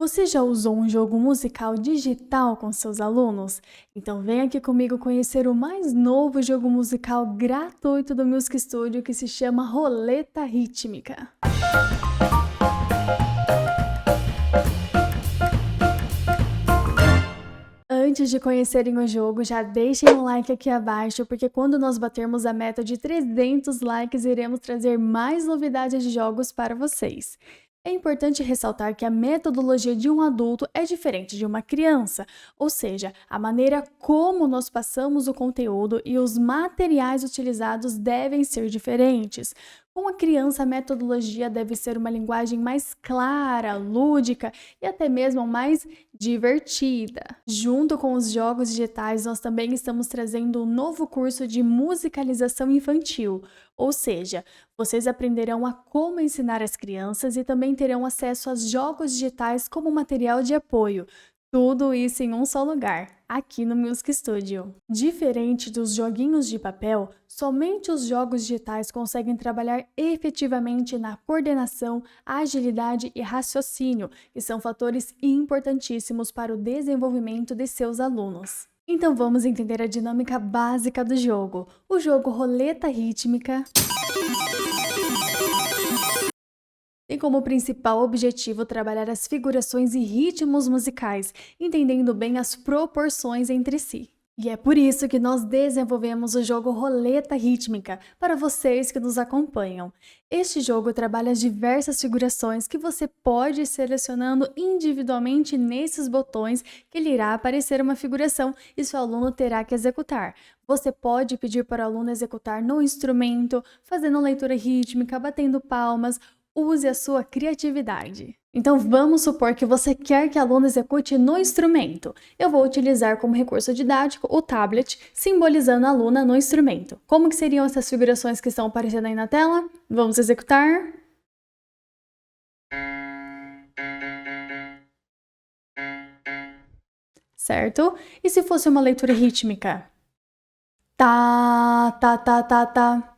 Você já usou um jogo musical digital com seus alunos? Então vem aqui comigo conhecer o mais novo jogo musical gratuito do Music Studio que se chama Roleta Rítmica. Antes de conhecerem o jogo, já deixem um like aqui abaixo, porque quando nós batermos a meta de 300 likes, iremos trazer mais novidades de jogos para vocês. É importante ressaltar que a metodologia de um adulto é diferente de uma criança, ou seja, a maneira como nós passamos o conteúdo e os materiais utilizados devem ser diferentes. Com a criança, a metodologia deve ser uma linguagem mais clara, lúdica e até mesmo mais divertida. Junto com os jogos digitais, nós também estamos trazendo um novo curso de musicalização infantil, ou seja, vocês aprenderão a como ensinar as crianças e também terão acesso a jogos digitais como material de apoio. Tudo isso em um só lugar, aqui no Music Studio. Diferente dos joguinhos de papel, somente os jogos digitais conseguem trabalhar efetivamente na coordenação, agilidade e raciocínio, que são fatores importantíssimos para o desenvolvimento de seus alunos. Então vamos entender a dinâmica básica do jogo. O jogo Roleta Rítmica tem como principal objetivo trabalhar as figurações e ritmos musicais, entendendo bem as proporções entre si. E é por isso que nós desenvolvemos o jogo Roleta Rítmica para vocês que nos acompanham. Este jogo trabalha as diversas figurações que você pode ir selecionando individualmente nesses botões que lhe irá aparecer uma figuração e seu aluno terá que executar. Você pode pedir para o aluno executar no instrumento, fazendo leitura rítmica, batendo palmas. Use a sua criatividade. Então vamos supor que você quer que o aluno execute no instrumento. Eu vou utilizar como recurso didático o tablet, simbolizando a aluna no instrumento. Como que seriam essas figurações que estão aparecendo aí na tela? Vamos executar. Certo? E se fosse uma leitura rítmica? Tá, tá, tá, tá, tá.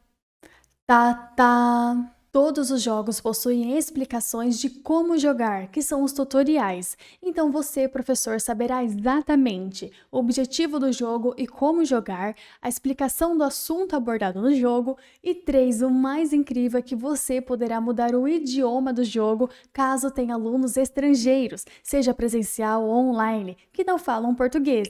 Tá, tá. Todos os jogos possuem explicações de como jogar, que são os tutoriais. Então você, professor, saberá exatamente o objetivo do jogo e como jogar, a explicação do assunto abordado no jogo e 3, o mais incrível é que você poderá mudar o idioma do jogo caso tenha alunos estrangeiros, seja presencial ou online, que não falam português.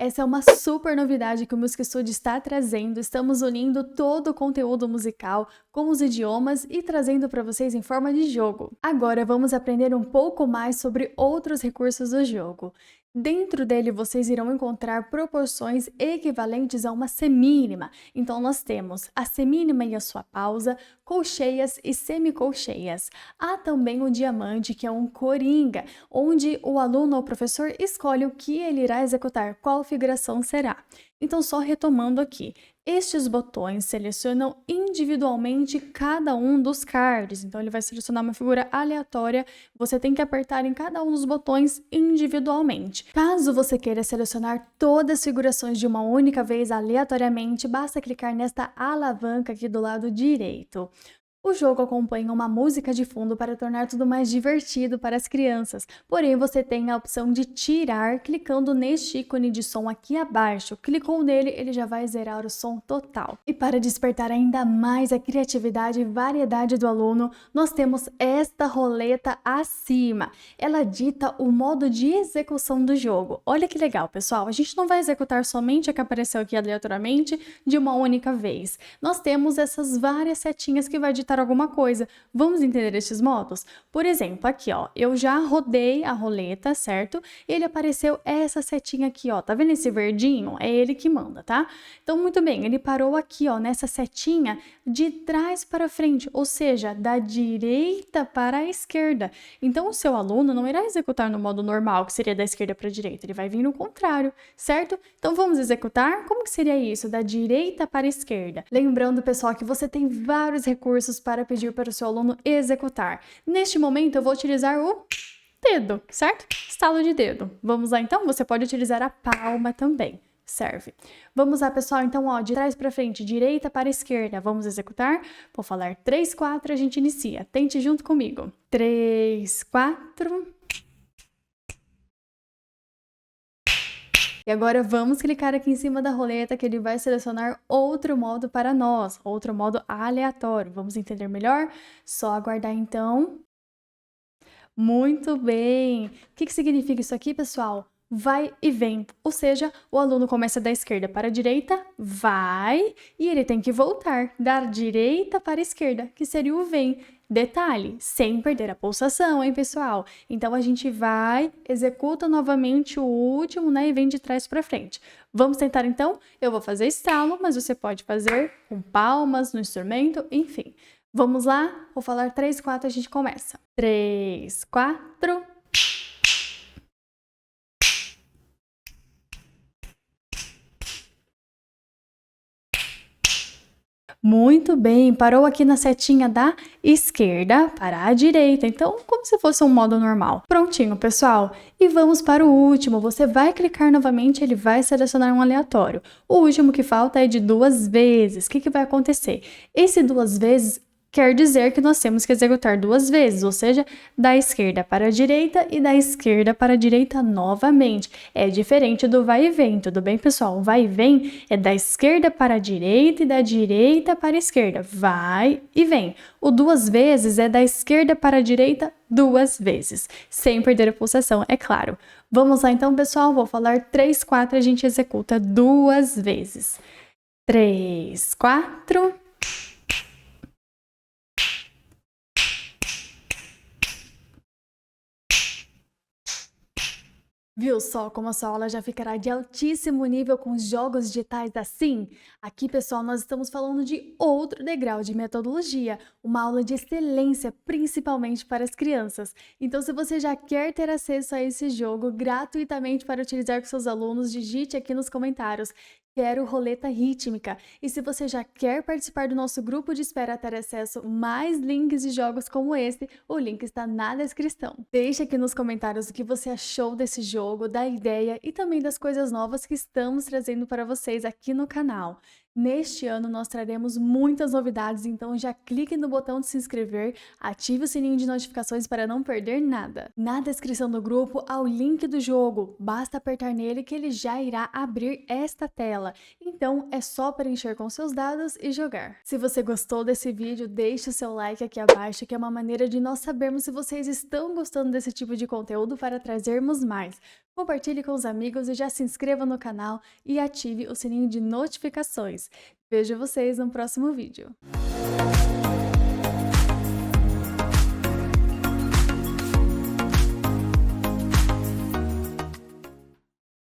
Essa é uma super novidade que o Music Studio está trazendo. Estamos unindo todo o conteúdo musical com os idiomas e trazendo para vocês em forma de jogo. Agora vamos aprender um pouco mais sobre outros recursos do jogo. Dentro dele vocês irão encontrar proporções equivalentes a uma semínima. Então nós temos a semínima e a sua pausa, colcheias e semicolcheias. Há também o diamante, que é um coringa, onde o aluno ou professor escolhe o que ele irá executar, qual figuração será. Então só retomando aqui, estes botões selecionam individualmente cada um dos cards. Então ele vai selecionar uma figura aleatória, você tem que apertar em cada um dos botões individualmente. Caso você queira selecionar todas as figurações de uma única vez aleatoriamente, basta clicar nesta alavanca aqui do lado direito. O jogo acompanha uma música de fundo para tornar tudo mais divertido para as crianças, porém você tem a opção de tirar clicando neste ícone de som aqui abaixo. Clicou nele, ele já vai zerar o som total. E para despertar ainda mais a criatividade e variedade do aluno, nós temos esta roleta acima. Ela dita o modo de execução do jogo. Olha que legal, pessoal, a gente não vai executar somente a que apareceu aqui aleatoriamente de uma única vez. Nós temos essas várias setinhas que vai ditar alguma coisa. Vamos entender estes modos? Por exemplo, aqui ó, eu já rodei a roleta, certo? E ele apareceu essa setinha aqui, ó, tá vendo esse verdinho? É ele que manda, tá? Então, muito bem, ele parou aqui, ó, nessa setinha de trás para frente, ou seja, da direita para a esquerda. Então, o seu aluno não irá executar no modo normal, que seria da esquerda para a direita, ele vai vir no contrário, certo? Então, vamos executar? Como que seria isso? Da direita para a esquerda. Lembrando, pessoal, que você tem vários recursos para pedir para o seu aluno executar. Neste momento, eu vou utilizar o dedo, certo? Estalo de dedo. Vamos lá, então? Você pode utilizar a palma também. Serve. Vamos lá, pessoal, então, ó, de trás para frente, direita para esquerda, vamos executar? Vou falar 3, 4, a gente inicia. Tente junto comigo. 3, 4... E agora vamos clicar aqui em cima da roleta que ele vai selecionar outro modo para nós, outro modo aleatório. Vamos entender melhor? Só aguardar então. Muito bem! O que significa isso aqui, pessoal? Vai e vem, ou seja, o aluno começa da esquerda para a direita, vai, e ele tem que voltar da direita para a esquerda, que seria o vem. Detalhe, sem perder a pulsação, hein, pessoal? Então, a gente vai, executa novamente o último, né, e vem de trás para frente. Vamos tentar, então? Eu vou fazer estalo, mas você pode fazer com palmas, no instrumento, enfim. Vamos lá? Vou falar 3, 4, a gente começa. 3, 4... Muito bem, parou aqui na setinha da esquerda para a direita, então como se fosse um modo normal. Prontinho, pessoal. E vamos para o último, você vai clicar novamente, ele vai selecionar um aleatório. O último que falta é de 2 vezes. O que vai acontecer? Esse 2 vezes quer dizer que nós temos que executar 2 vezes, ou seja, da esquerda para a direita e da esquerda para a direita novamente. É diferente do vai e vem, tudo bem, pessoal? O vai e vem é da esquerda para a direita e da direita para a esquerda. Vai e vem. O 2 vezes é da esquerda para a direita 2 vezes, sem perder a pulsação, é claro. Vamos lá então, pessoal, vou falar 3, 4, a gente executa 2 vezes. 3, 4... Viu só como a sua aula já ficará de altíssimo nível com jogos digitais assim? Aqui, pessoal, nós estamos falando de outro degrau de metodologia, uma aula de excelência, principalmente para as crianças. Então, se você já quer ter acesso a esse jogo gratuitamente para utilizar com seus alunos, digite aqui nos comentários. Quero roleta rítmica. E se você já quer participar do nosso grupo de espera ter acesso a mais links de jogos como esse, o link está na descrição. Deixe aqui nos comentários o que você achou desse jogo, da ideia e também das coisas novas que estamos trazendo para vocês aqui no canal. Neste ano nós traremos muitas novidades, então já clique no botão de se inscrever, ative o sininho de notificações para não perder nada. Na descrição do grupo há o link do jogo, basta apertar nele que ele já irá abrir esta tela. Então é só preencher com seus dados e jogar. Se você gostou desse vídeo, deixe o seu like aqui abaixo, que é uma maneira de nós sabermos se vocês estão gostando desse tipo de conteúdo para trazermos mais. Compartilhe com os amigos e já se inscreva no canal e ative o sininho de notificações. Vejo vocês no próximo vídeo.